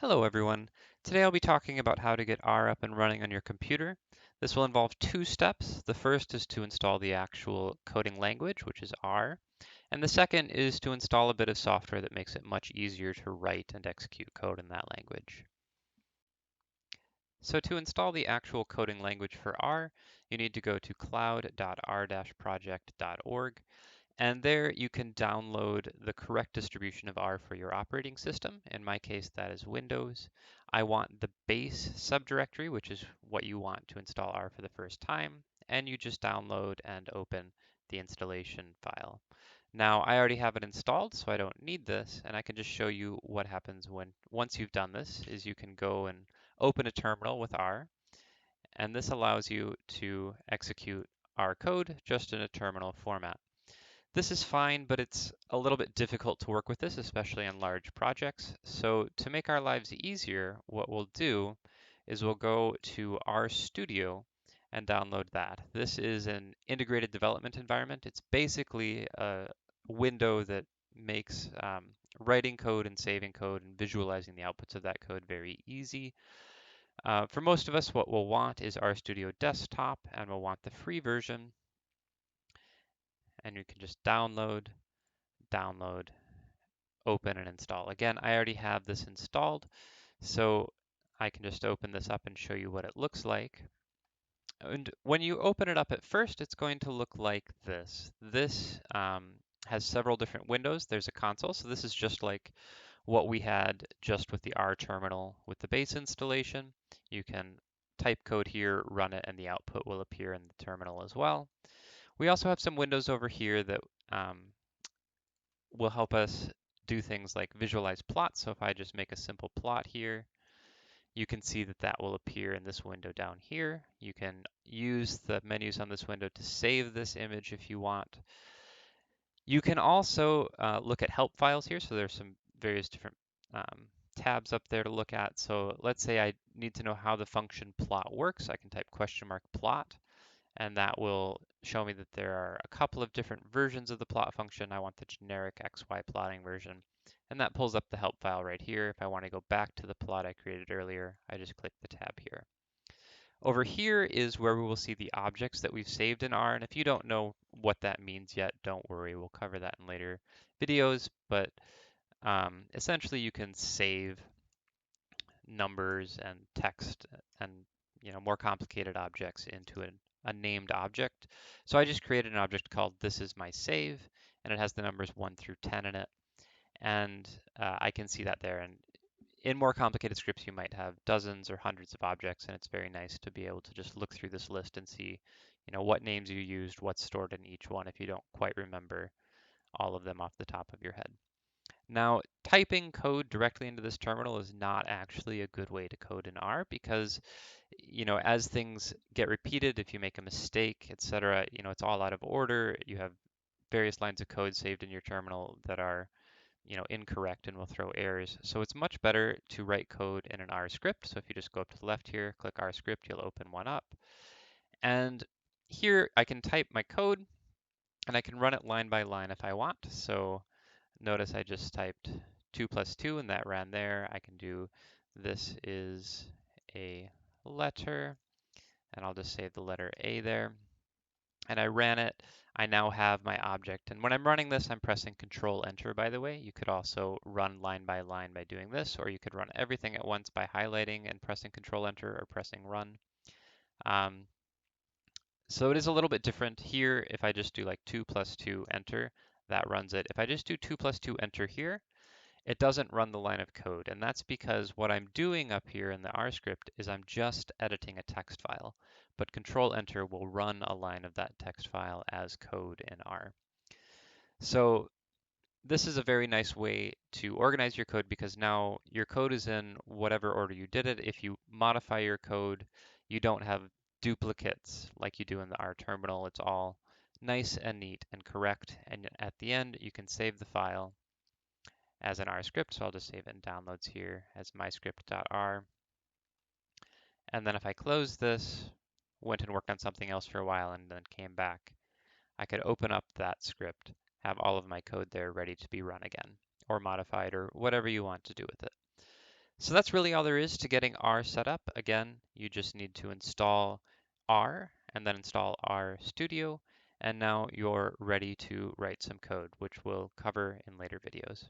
Hello everyone. Today I'll be talking about how to get R up and running on your computer. This will involve two steps. The first is to install the actual coding language, which is R, and the second is to install a bit of software that makes it much easier to write and execute code in that language. So to install the actual coding language for R, you need to go to cloud.r-project.org. And there you can download the correct distribution of R for your operating system. In my case, that is Windows. I want the base subdirectory, which is what you want to install R for the first time. And you just download and open the installation file. Now, I already have it installed, so I don't need this. And I can just show you what happens once you've done this, is you can go and open a terminal with R. And this allows you to execute R code just in a terminal format. This is fine, but it's a little bit difficult to work with this, especially on large projects. So to make our lives easier, what we'll do is we'll go to RStudio and download that. This is an integrated development environment. It's basically a window that makes writing code and saving code and visualizing the outputs of that code very easy. For most of us, what we'll want is RStudio Desktop, and we'll want the free version. And you can just download, open and install. Again, I already have this installed, so I can just open this up and show you what it looks like. And when you open it up at first, it's going to look like this. This has several different windows. There's a console, so this is just like what we had just with the R terminal with the base installation. You can type code here, run it, and the output will appear in the terminal as well. We also have some windows over here that will help us do things like visualize plots. So if I just make a simple plot here, you can see that that will appear in this window down here. You can use the menus on this window to save this image if you want. You can also look at help files here. So there's some various different tabs up there to look at. So let's say I need to know how the function plot works. I can type $plot, and that will show me that there are a couple of different versions of the plot function. I want the generic XY plotting version, and that pulls up the help file right here. If I want to go back to the plot I created earlier, I just click the tab here. Over here is where we will see the objects that we've saved in R, and if you don't know what that means yet, don't worry, we'll cover that in later videos, but essentially you can save numbers and text and more complicated objects into a named object. So I just created an object called this is my save, and it has the numbers 1 through 10 in it, and I can see that there. And in more complicated scripts, you might have dozens or hundreds of objects, and it's very nice to be able to just look through this list and see, what names you used, what's stored in each one if you don't quite remember all of them off the top of your head. Now, typing code directly into this terminal is not actually a good way to code in R because, as things get repeated, if you make a mistake, etc., it's all out of order. You have various lines of code saved in your terminal that are, incorrect and will throw errors. So it's much better to write code in an R script. So if you just go up to the left here, click R script, you'll open one up. And here I can type my code and I can run it line by line if I want. So notice I just typed 2 plus 2 and that ran there. I can do this is a letter, and I'll just save the letter A there. And I ran it. I now have my object. And when I'm running this, I'm pressing Control Enter, by the way. You could also run line by doing this, or you could run everything at once by highlighting and pressing Control Enter or pressing Run. So it is a little bit different here. If I just do like 2 plus 2 enter, that runs it. If I just do 2 plus 2 enter here, it doesn't run the line of code. And that's because what I'm doing up here in the R script is I'm just editing a text file. But Control Enter will run a line of that text file as code in R. So this is a very nice way to organize your code because now your code is in whatever order you did it. If you modify your code, you don't have duplicates like you do in the R terminal. It's all nice and neat and correct. And at the end, you can save the file as an R script. So I'll just save it in downloads here as myscript.r. And then if I close this, went and worked on something else for a while and then came back, I could open up that script, have all of my code there ready to be run again or modified or whatever you want to do with it. So that's really all there is to getting R set up. Again, you just need to install R and then install RStudio, and now you're ready to write some code, which we'll cover in later videos.